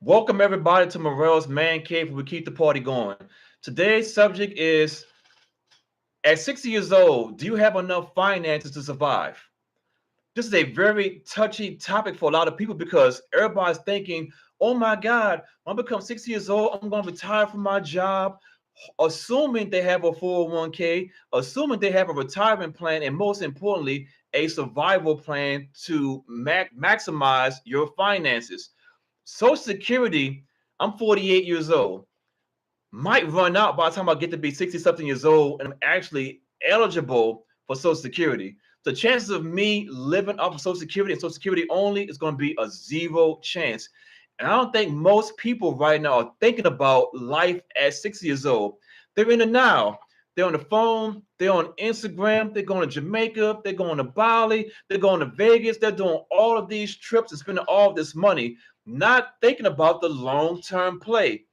Welcome everybody to Morel's Man Cave where we keep the party going. Today's subject is at 60 years old, do you have enough finances to survive? This is a very touchy topic for a lot of people because everybody's thinking, oh my God, when I become 60 years old, I'm going to retire from my job, assuming they have a 401k, assuming they have a retirement plan, and most importantly, a survival plan to maximize your finances. Social Security, I'm 48 years old, might run out by the time I get to be 60 something years old and I'm actually eligible for Social Security. The chances of me living off of Social Security and Social Security only is going to be a zero chance. And I don't think most people right now are thinking about life at 60 years old. They're in the now. They're on the phone. They're on Instagram. They're going to Jamaica. They're going to Bali. They're going to Vegas. They're doing all of these trips and spending all of this money, not thinking about the long-term play.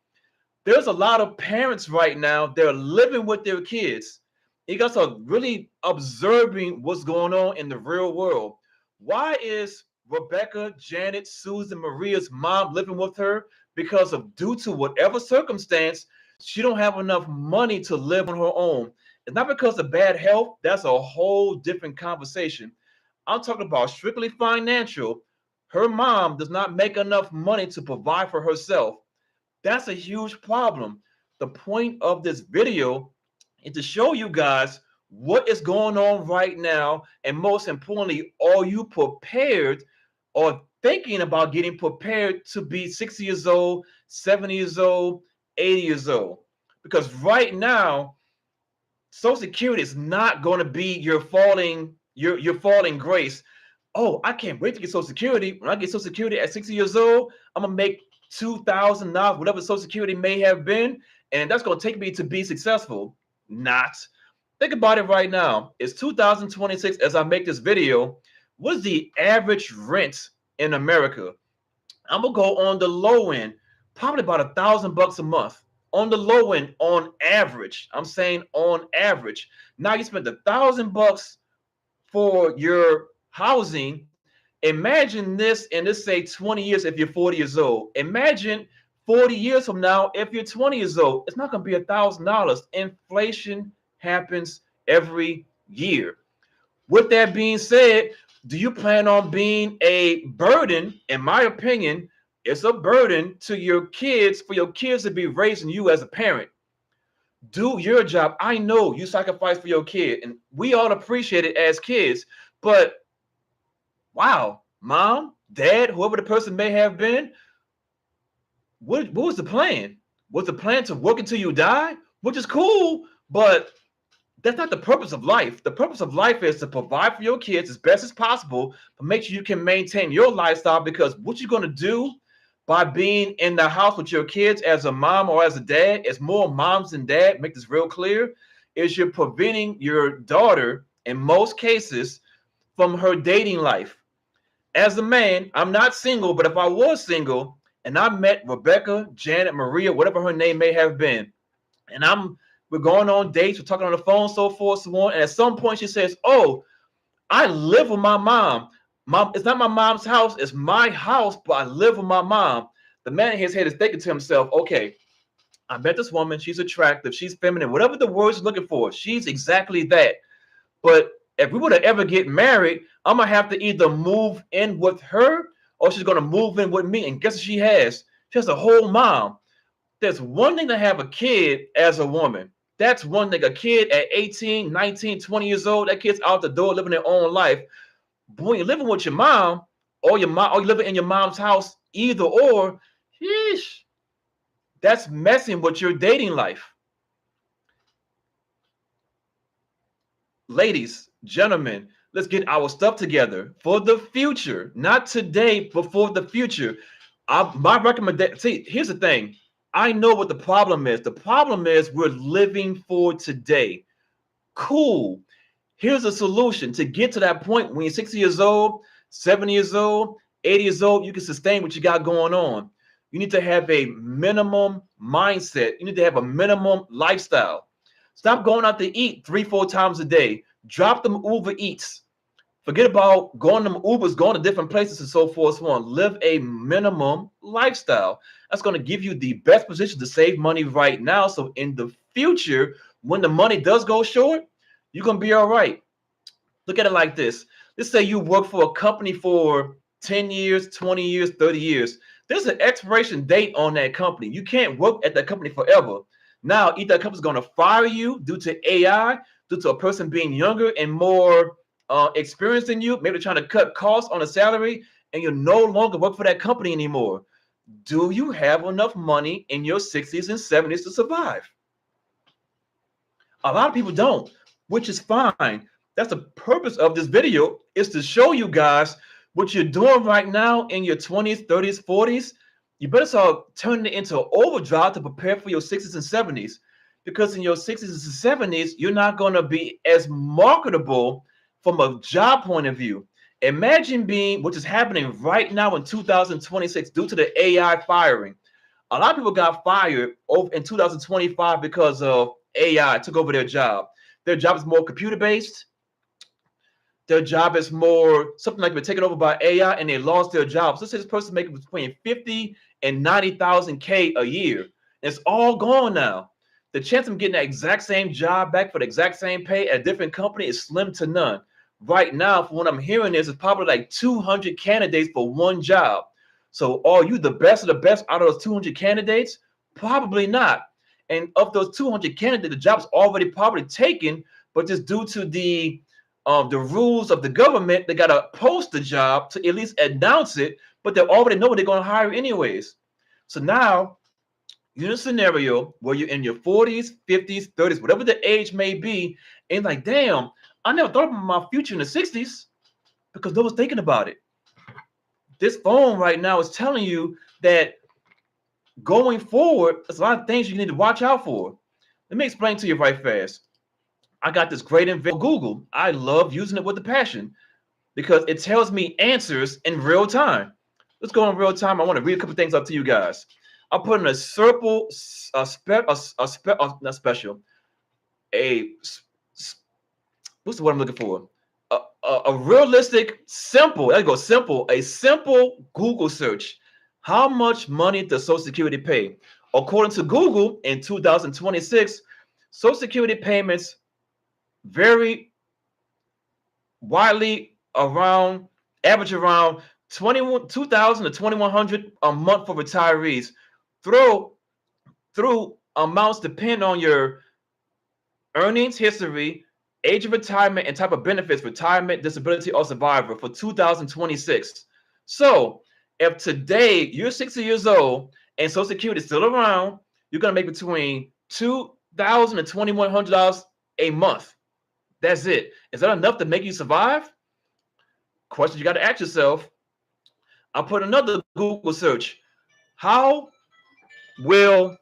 There's a lot of parents right now, they're living with their kids. You guys are really observing what's going on in the real world. Why is Rebecca, Janet, Susan, Maria's mom living with her? Because of due to whatever circumstance, she don't have enough money to live on her own. It's not because of bad health. That's a whole different conversation. I'm talking about strictly financial. Her mom does not make enough money to provide for herself. That's a huge problem. The point of this video is to show you guys what is going on right now, and most importantly, are you prepared or thinking about getting prepared to be 60 years old, 70 years old, 80 years old? Because right now, Social Security is not going to be your falling grace. Oh, I can't wait to get Social Security. When I get Social Security at 60 years old, I'm gonna make $2,000, whatever Social Security may have been, and that's gonna take me to be successful. Not. Think about it right now. It's 2026 as I make this video. What's the average rent in America? I'm gonna go on the low end, probably about $1,000 a month. On the low end, on average. I'm saying on average. Now you spend $1,000 for your housing. Imagine this in, let's say, 20 years if you're 40 years old. Imagine 40 years from now if you're 20 years old. It's not going to be $1,000. Inflation happens every year. With that being said, do you plan on being a burden? In my opinion, it's a burden to your kids for your kids to be raising you as a parent. Do your job. I know you sacrifice for your kid, and we all appreciate it as kids, but wow, mom, dad, whoever the person may have been, what was the plan? Was the plan to work until you die? Which is cool, but that's not the purpose of life. The purpose of life is to provide for your kids as best as possible, but make sure you can maintain your lifestyle, because what you're going to do by being in the house with your kids as a mom or as a dad, as more moms than dad, make this real clear, is you're preventing your daughter, in most cases, from her dating life. As a man, I'm not single, but if I was single and I met Rebecca, Janet, Maria, whatever her name may have been, and we're going on dates, we're talking on the phone, so forth, so on, and at some point she says, "Oh, I live with my mom. Mom, it's not my mom's house, it's my house, but I live with my mom." The man in his head is thinking to himself, okay, I met this woman, she's attractive, she's feminine, whatever the word is looking for, she's exactly that. But if we were to ever get married, I'm gonna have to either move in with her or she's gonna move in with me. And guess what she has? She has a whole mom. There's one thing to have a kid as a woman. That's one thing. A kid at 18, 19, 20 years old, that kid's out the door living their own life. But when you're living with your mom, or you're living in your mom's house, either or, sheesh, that's messing with your dating life. Ladies, gentlemen, let's get our stuff together for the future. Not today, but for the future. My recommendation, see, here's the thing. I know what the problem is. The problem is we're living for today. Cool. Here's a solution to get to that point when you're 60 years old, 70 years old, 80 years old, you can sustain what you got going on. You need to have a minimum mindset. You need to have a minimum lifestyle. Stop going out to eat 3, 4 times a day. Drop them Uber Eats. Forget about going to Ubers, going to different places and so forth. So on. Live a minimum lifestyle. That's going to give you the best position to save money right now. So in the future, when the money does go short, you're going to be all right. Look at it like this. Let's say you work for a company for 10 years, 20 years, 30 years. There's an expiration date on that company. You can't work at that company forever. Now, either that company's going to fire you due to AI, due to a person being younger and more experienced than you, maybe trying to cut costs on a salary, and you no longer work for that company anymore. Do you have enough money in your 60s and 70s to survive? A lot of people don't, which is fine. That's the purpose of this video, is to show you guys what you're doing right now in your 20s, 30s, 40s. You better start turning it into overdrive to prepare for your 60s and 70s. Because in your 60s and 70s, you're not going to be as marketable from a job point of view. Imagine being, which is happening right now in 2026 due to the AI firing. A lot of people got fired over in 2025 because of AI took over their job. Their job is more computer based. Their job is more something like been taken over by AI, and they lost their jobs. Let's say this person making between 50 and 90,000 K a year. It's all gone now. The chance of getting that exact same job back for the exact same pay at a different company is slim to none. Right now, from what I'm hearing, is it's probably like 200 candidates for one job. So are you the best of the best out of those 200 candidates? Probably not. And of those 200 candidates, the job's already probably taken, but just due to the rules of the government, they gotta post the job to at least announce it, but they already know what they're gonna hire anyways. So now you're in a scenario where you're in your 40s, 50s, 30s, whatever the age may be, and like, damn, I never thought about my future in the 60s because no one's thinking about it. This phone right now is telling you that going forward, there's a lot of things you need to watch out for. Let me explain to you right fast. I got this great invention, Google. I love using it with a passion because it tells me answers in real time. Let's go in real time. I want to read a couple things up to you guys. I'll put in a circle, not special, a what's the word I'm looking for? A realistic, simple, there you go, simple, a simple Google search. How much money does Social Security pay? According to Google, in 2026, Social Security payments vary widely around, average around 2,000 to 2,100 a month for retirees. Through amounts depend on your earnings history, age of retirement, and type of benefits, retirement, disability, or survivor for 2026. So if today you're 60 years old and Social Security is still around, you're gonna make between $2,000 and $2,100 a month. That's it. Is that enough to make you survive? Question you got to ask yourself. I'll put another Google search. How will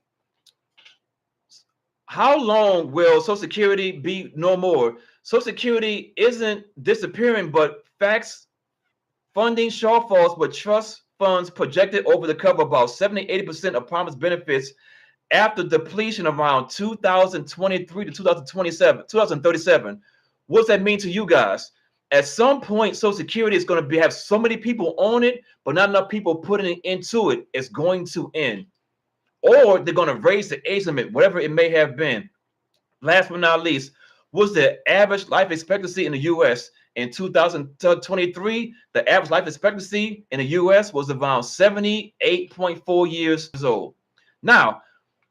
how long will Social Security be no more? Social Security isn't disappearing, but facts funding shortfalls with trust funds projected over the cover about 70-80% of promised benefits after depletion around 2023 to 2027, 2037. What does that mean to you guys? At some point, Social Security is going to have so many people on it, but not enough people putting it into it. It's going to end. Or they're going to raise the age limit, whatever it may have been. Last but not least, was the average life expectancy in the U.S. in 2023? The average life expectancy in the U.S. was around 78.4 years old. Now,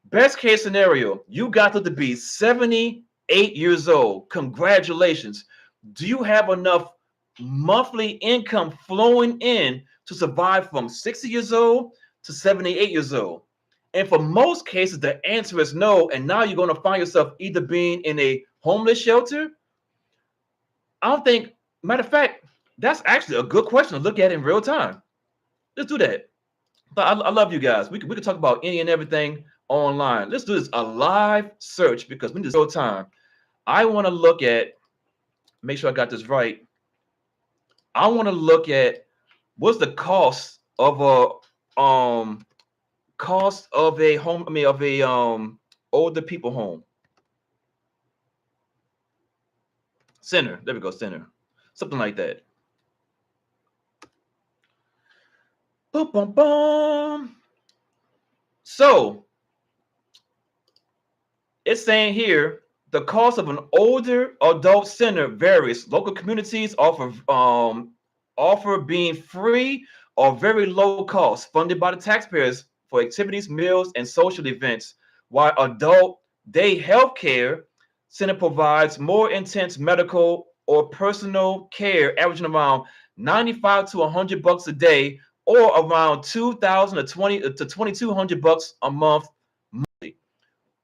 best case scenario, you got to be 78 years old. Congratulations. Do you have enough monthly income flowing in to survive from 60 years old to 78 years old? And for most cases, the answer is no. And now you're going to find yourself either being in a homeless shelter. I don't think, matter of fact, that's actually a good question to look at in real time. Let's do that. But I love you guys. We can talk about any and everything online. Let's do this a live search because we need this real time. I want to look at, make sure I got this right. I want to look at what's the cost of a home, I mean of a older people home. Center. There we go, center. something like that. Boom, boom, boom. So it's saying here the cost of an older adult center varies. Local communities offer being free or very low cost, funded by the taxpayers for activities, meals, and social events, while adult day health care center provides more intense medical or personal care, averaging around 95 to 100 bucks a day, or around 2,000 to 2,200 bucks a month.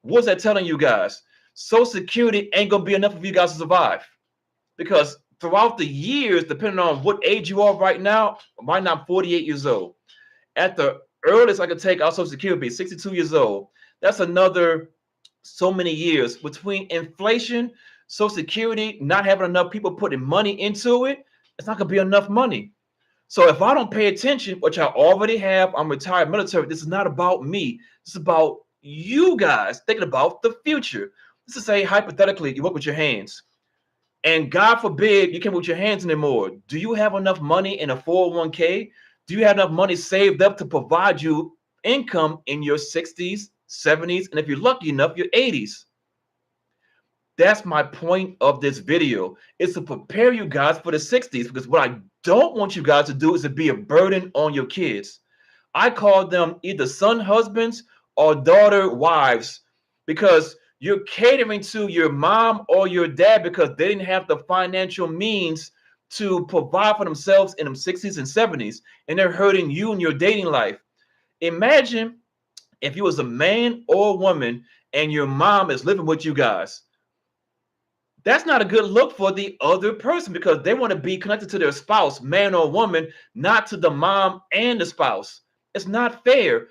What's that telling you guys? Social Security ain't gonna be enough for you guys to survive, because throughout the years, depending on what age you are right now I'm 48 years old. At the earliest I could take out Social Security would be 62 years old. That's another so many years between inflation, Social Security, not having enough people putting money into it. It's not gonna be enough money. So if I don't pay attention, which I already have, I'm retired military. This is not about me. This is about you guys thinking about the future. This is say hypothetically, you work with your hands, and God forbid you can't work with your hands anymore. Do you have enough money in a 401k? Do you have enough money saved up to provide you income in your 60s, 70s, and if you're lucky enough, your 80s? That's my point of this video, is to prepare you guys for the 60s, because what I don't want you guys to do is to be a burden on your kids. I call them either son husbands or daughter wives, because you're catering to your mom or your dad because they didn't have the financial means to provide for themselves in them 60s and 70s, and they're hurting you in your dating life. Imagine if you was a man or a woman and your mom is living with you guys. That's not a good look for the other person, because they want to be connected to their spouse, man or woman, not to the mom and the spouse. It's not fair.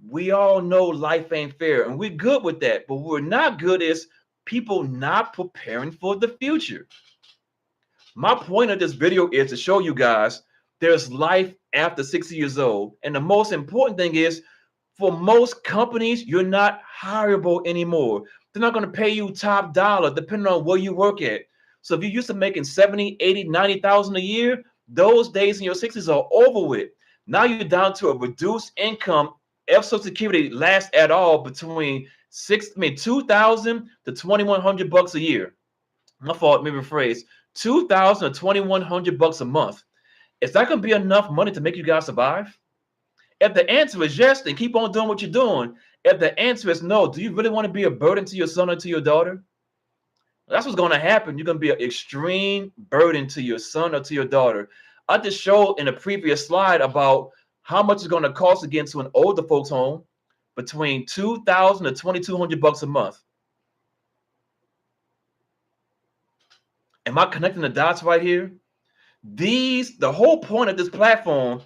We all know life ain't fair, and we're good with that. But what we're not good is people not preparing for the future. My point of this video is to show you guys there's life after 60 years old. And the most important thing is, for most companies, you're not hireable anymore. They're not going to pay you top dollar depending on where you work at. So if you're used to making 70, 80, 90,000 a year, those days in your 60s are over with. Now you're down to a reduced income if Social Security lasts at all between 2,000 to 2,100 bucks a year. My fault, let me rephrase. 2,000 to 2,100 bucks a month. Is that going to be enough money to make you guys survive? If the answer is yes, then keep on doing what you're doing. If the answer is no, do you really want to be a burden to your son or to your daughter? That's what's going to happen. You're going to be an extreme burden to your son or to your daughter. I just showed in a previous slide about how much it's going to cost to get into an older folks home, between 2,000 to 2,200 bucks a month. Am I connecting the dots right here? The whole point of this platform,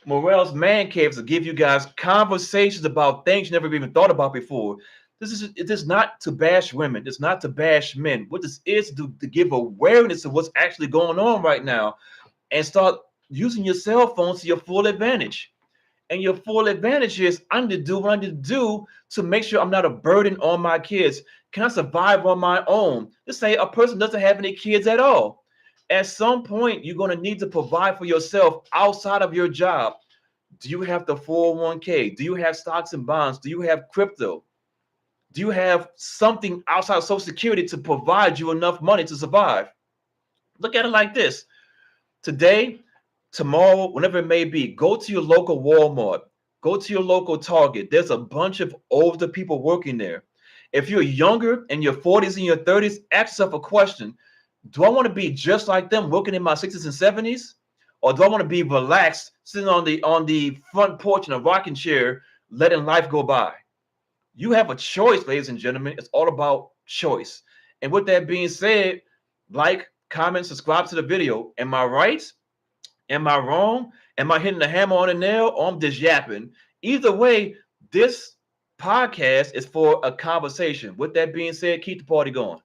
Morel's Man Cave, is to give you guys conversations about things you never even thought about before. It is not to bash women. It's not to bash men. What this is to give awareness of what's actually going on right now, and start using your cell phones to your full advantage. And your full advantage is, I need to do what I need to do to make sure I'm not a burden on my kids. Can I survive on my own? Let's say a person doesn't have any kids at all. At some point, you're going to need to provide for yourself outside of your job. Do you have the 401k? Do you have stocks and bonds? Do you have crypto? Do you have something outside of Social Security to provide you enough money to survive? Look at it like this. Today, tomorrow, whenever it may be, go to your local Walmart, go to your local Target. There's a bunch of older people working there. If you're younger, in your 40s and your 30s, ask yourself a question. Do I want to be just like them, working in my 60s and 70s? Or do I want to be relaxed, sitting on the front porch in a rocking chair, letting life go by? You have a choice, ladies and gentlemen. It's all about choice. And with that being said, like, comment, subscribe to the video. Am I right? Am I wrong? Am I hitting the hammer on the nail, or I'm just yapping? Either way, this podcast is for a conversation. With that being said, keep the party going.